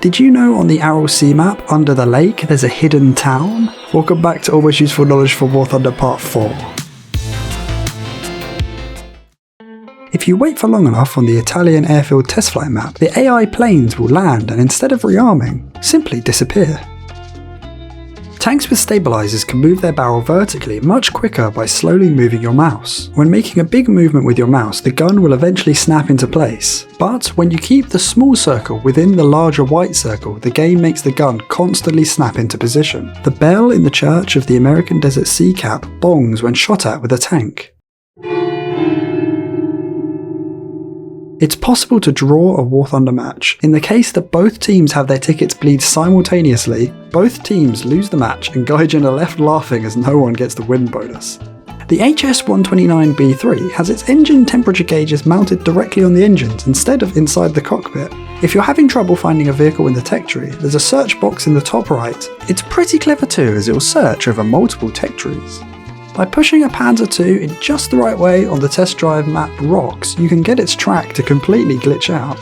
Did you know on the Aral Sea map, under the lake, there's a hidden town? Welcome back to Almost Useful Knowledge for Warthunder Part 4. If you wait for long enough on the Italian airfield test flight map, the AI planes will land and instead of rearming, simply disappear. Tanks with stabilizers can move their barrel vertically much quicker by slowly moving your mouse. When making a big movement with your mouse, the gun will eventually snap into place. But when you keep the small circle within the larger white circle, the game makes the gun constantly snap into position. The bell in the church of the American Desert Sea Cap bongs when shot at with a tank. It's possible to draw a Warthunder match. In the case that both teams have their tickets bleed simultaneously, both teams lose the match and Gaijin are left laughing as no one gets the win bonus. The HS-129B3 has its engine temperature gauges mounted directly on the engines instead of inside the cockpit. If you're having trouble finding a vehicle in the tech tree, there's a search box in the top right. It's pretty clever too, as it will search over multiple tech trees. By pushing a Panzer II in just the right way on the test drive map Rocks, you can get its track to completely glitch out.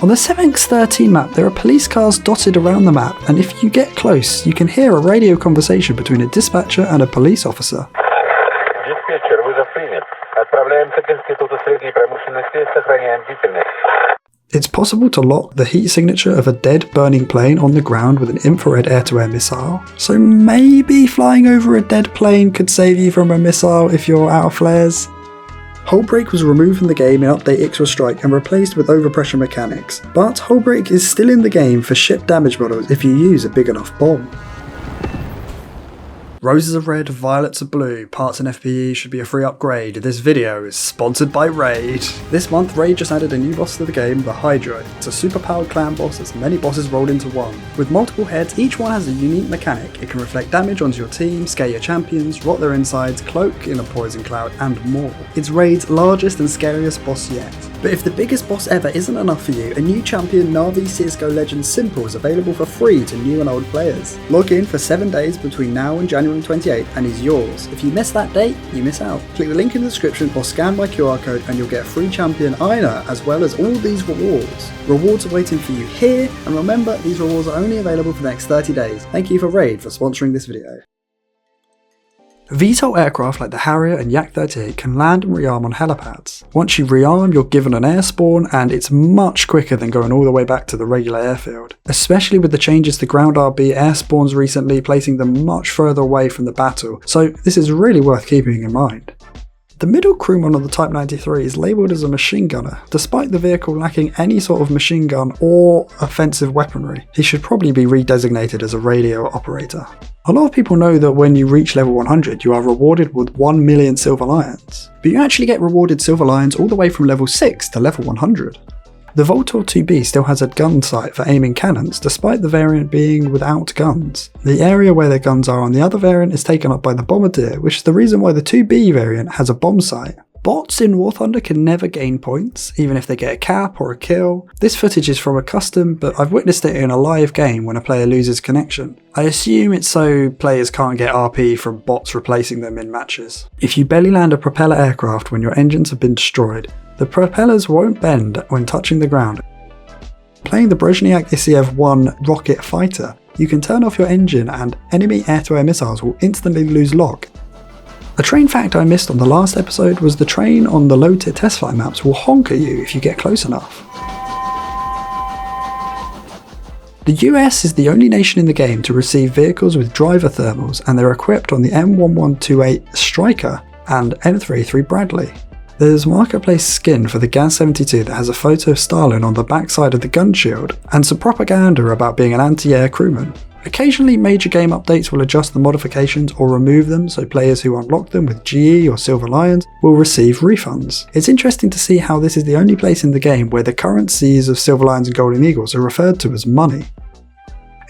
On the 7x13 map, there are police cars dotted around the map, and if you get close, you can hear a radio conversation between a dispatcher and a police officer. Диспетчер, вызов принят. Отправляемся к Институту средней промышленности, сохраняем бдительность. It's possible to lock the heat signature of a dead burning plane on the ground with an infrared air-to-air missile, so maybe flying over a dead plane could save you from a missile if you're out of flares. Hull brake was removed from the game in Update Ixra Strike and replaced with overpressure mechanics, but hull brake is still in the game for ship damage models if you use a big enough bomb. Roses are red, violets are blue, parts and FPE should be a free upgrade. This video is sponsored by Raid. This month Raid just added a new boss to the game, the Hydra. It's a super powered clan boss that's many bosses rolled into one. With multiple heads, each one has a unique mechanic. It can reflect damage onto your team, scare your champions, rot their insides, cloak in a poison cloud, and more. It's Raid's largest and scariest boss yet. But if the biggest boss ever isn't enough for you, a new champion, Na'vi CSGO Legends Simple, is available for free to new and old players. Log in for 7 days between now and January 28th and he's yours. If you miss that date, you miss out. Click the link in the description or scan my QR code and you'll get a free champion Aina as well as all these rewards. Rewards are waiting for you here, and remember, these rewards are only available for the next 30 days. Thank you for Raid for sponsoring this video. VTOL aircraft like the Harrier and Yak-38 can land and rearm on helipads. Once you rearm, you're given an air spawn, and it's much quicker than going all the way back to the regular airfield. Especially with the changes to ground RB air spawns recently, placing them much further away from the battle, so this is really worth keeping in mind. The middle crewman on the Type 93 is labelled as a machine gunner, despite the vehicle lacking any sort of machine gun or offensive weaponry. He should probably be redesignated as a radio operator. A lot of people know that when you reach level 100 you are rewarded with 1 million silver lions, but you actually get rewarded silver lions all the way from level 6 to level 100. The Voltor 2B still has a gun sight for aiming cannons, despite the variant being without guns. The area where their guns are on the other variant is taken up by the Bombardier, which is the reason why the 2B variant has a bomb sight. Bots in Warthunder can never gain points, even if they get a cap or a kill. This footage is from a custom, but I've witnessed it in a live game when a player loses connection. I assume it's so players can't get RP from bots replacing them in matches. If you belly land a propeller aircraft when your engines have been destroyed, the propellers won't bend when touching the ground. Playing the Brezhnev ISIEV-1 rocket fighter, you can turn off your engine and enemy air-to-air missiles will instantly lose lock. A train fact I missed on the last episode was the train on the low-tier test flight maps will honk at you if you get close enough. The US is the only nation in the game to receive vehicles with driver thermals, and they're equipped on the M1128 Striker and M33 Bradley. There's marketplace skin for the Gaz-72 that has a photo of Stalin on the backside of the gun shield, and some propaganda about being an anti-air crewman. Occasionally major game updates will adjust the modifications or remove them, so players who unlock them with GE or Silver Lions will receive refunds. It's interesting to see how this is the only place in the game where the currencies of Silver Lions and Golden Eagles are referred to as money.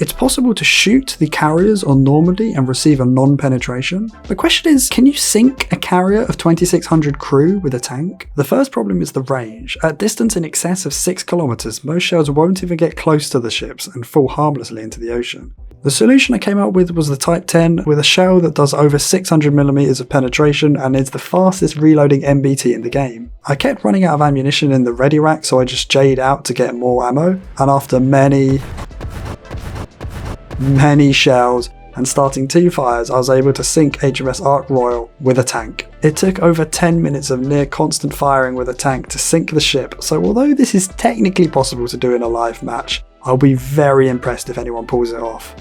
It's possible to shoot the carriers on Normandy and receive a non-penetration. The question is, can you sink a carrier of 2600 crew with a tank? The first problem is the range. At distance in excess of 6 kilometers, most shells won't even get close to the ships and fall harmlessly into the ocean. The solution I came up with was the Type 10 with a shell that does over 600mm of penetration and is the fastest reloading MBT in the game. I kept running out of ammunition in the ready rack, so I just J'd out to get more ammo, and after many many shells, and starting 2 fires, I was able to sink HMS Ark Royal with a tank. It took over 10 minutes of near constant firing with a tank to sink the ship, so although this is technically possible to do in a live match, I'll be very impressed if anyone pulls it off.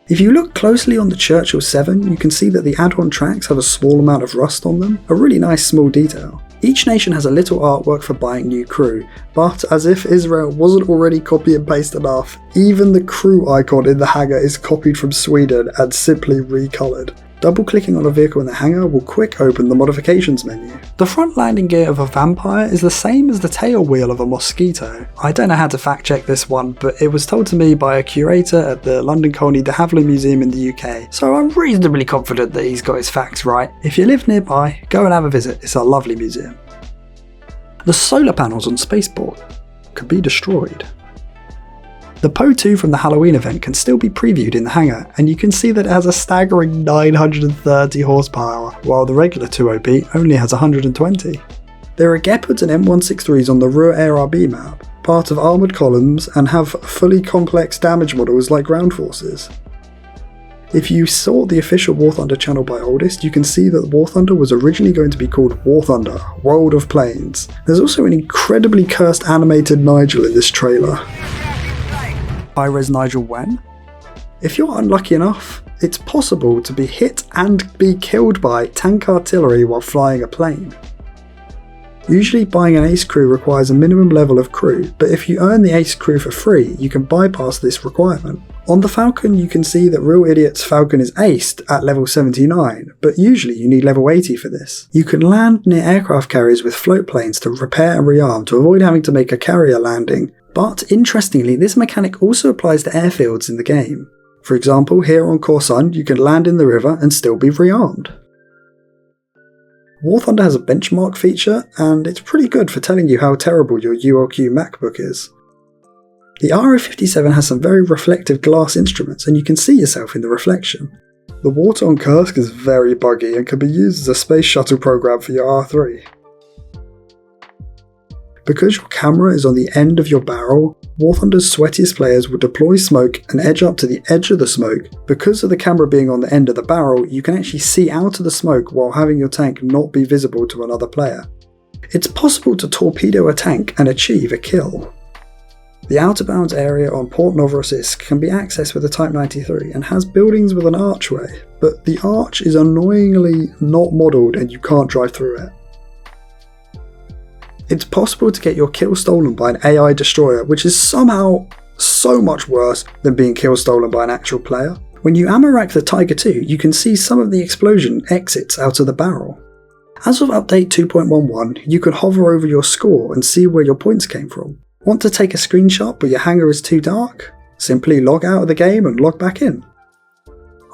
If you look closely on the Churchill 7, you can see that the add-on tracks have a small amount of rust on them, a really nice small detail. Each nation has a little artwork for buying new crew, but as if Israel wasn't already copy and paste enough, even the crew icon in the hangar is copied from Sweden and simply recoloured. Double clicking on a vehicle in the hangar will quick open the modifications menu. The front landing gear of a Vampire is the same as the tail wheel of a Mosquito. I don't know how to fact check this one, but it was told to me by a curator at the London Colney de Havilland Museum in the UK, so I'm reasonably confident that he's got his facts right. If you live nearby, go and have a visit, it's a lovely museum. The solar panels on Spaceport could be destroyed. The Poe 2 from the Halloween event can still be previewed in the hangar, and you can see that it has a staggering 930 horsepower, while the regular 2OP only has 120. There are Gepards and M163s on the Ruhr ARB map, part of armoured columns, and have fully complex damage models like ground forces. If you sort the official Warthunder channel by oldest, you can see that Warthunder was originally going to be called Warthunder, World of Planes. There's also an incredibly cursed animated Nigel in this trailer. High-res Nigel when? If you're unlucky enough, it's possible to be hit and be killed by tank artillery while flying a plane. Usually buying an ace crew requires a minimum level of crew, but if you earn the ace crew for free, you can bypass this requirement. On the Falcon you can see that Real Idiot's Falcon is aced at level 79, but usually you need level 80 for this. You can land near aircraft carriers with float planes to repair and rearm to avoid having to make a carrier landing. But interestingly, this mechanic also applies to airfields in the game. For example, here on Coruscant you can land in the river and still be rearmed. Warthunder has a benchmark feature, and it's pretty good for telling you how terrible your ULQ MacBook is. The RO57 has some very reflective glass instruments, and you can see yourself in the reflection. The water on Kursk is very buggy and can be used as a space shuttle program for your R3. Because your camera is on the end of your barrel, Warthunder's sweatiest players will deploy smoke and edge up to the edge of the smoke. Because of the camera being on the end of the barrel, you can actually see out of the smoke while having your tank not be visible to another player. It's possible to torpedo a tank and achieve a kill. The outer bounds area on Port Novorossiysk can be accessed with a Type 93 and has buildings with an archway, but the arch is annoyingly not modelled and you can't drive through it. It's possible to get your kill stolen by an AI destroyer, which is somehow so much worse than being kill stolen by an actual player. When you ammo rack the Tiger II, you can see some of the explosion exits out of the barrel. As of update 2.11, you can hover over your score and see where your points came from. Want to take a screenshot but your hangar is too dark? Simply log out of the game and log back in.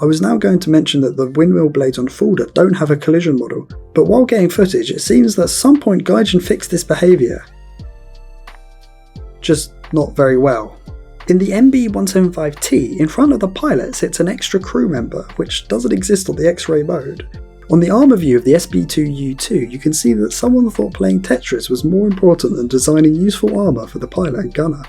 I was now going to mention that the windmill blades on Fulda don't have a collision model, but while getting footage it seems that at some point Gaijin fixed this behaviour. Just not very well. In the MB-175T, in front of the pilot sits an extra crew member, which doesn't exist on the X-ray mode. On the armour view of the SB2U2, you can see that someone thought playing Tetris was more important than designing useful armour for the pilot and gunner.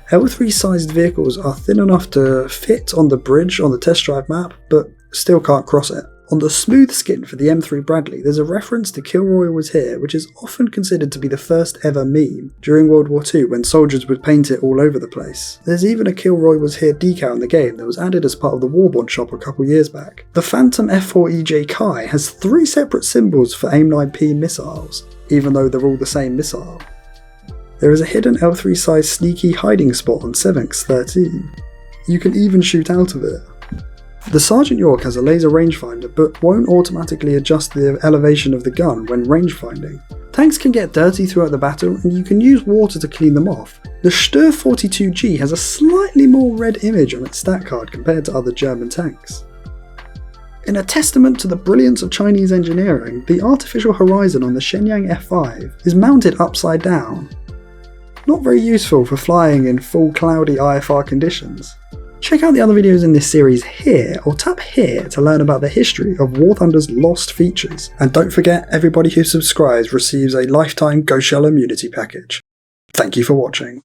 L3 sized vehicles are thin enough to fit on the bridge on the test drive map, but still can't cross it. On the smooth skin for the M3 Bradley, there's a reference to Kilroy was here, which is often considered to be the first ever meme during World War II when soldiers would paint it all over the place. There's even a Kilroy was here decal in the game that was added as part of the Warborn shop a couple years back. The Phantom F4EJ Kai has 3 separate symbols for AIM-9P missiles, even though they're all the same missile. There is a hidden L3 size sneaky hiding spot on Sevenx 13. You can even shoot out of it. The Sergeant York has a laser rangefinder but won't automatically adjust the elevation of the gun when rangefinding. Tanks can get dirty throughout the battle and you can use water to clean them off. The Stur 42G has a slightly more red image on its stat card compared to other German tanks. In a testament to the brilliance of Chinese engineering, the artificial horizon on the Shenyang F5 is mounted upside down. Not very useful for flying in full cloudy IFR conditions. Check out the other videos in this series here, or tap here to learn about the history of Warthunder's lost features. And don't forget, everybody who subscribes receives a lifetime Ghost Shell immunity package. Thank you for watching.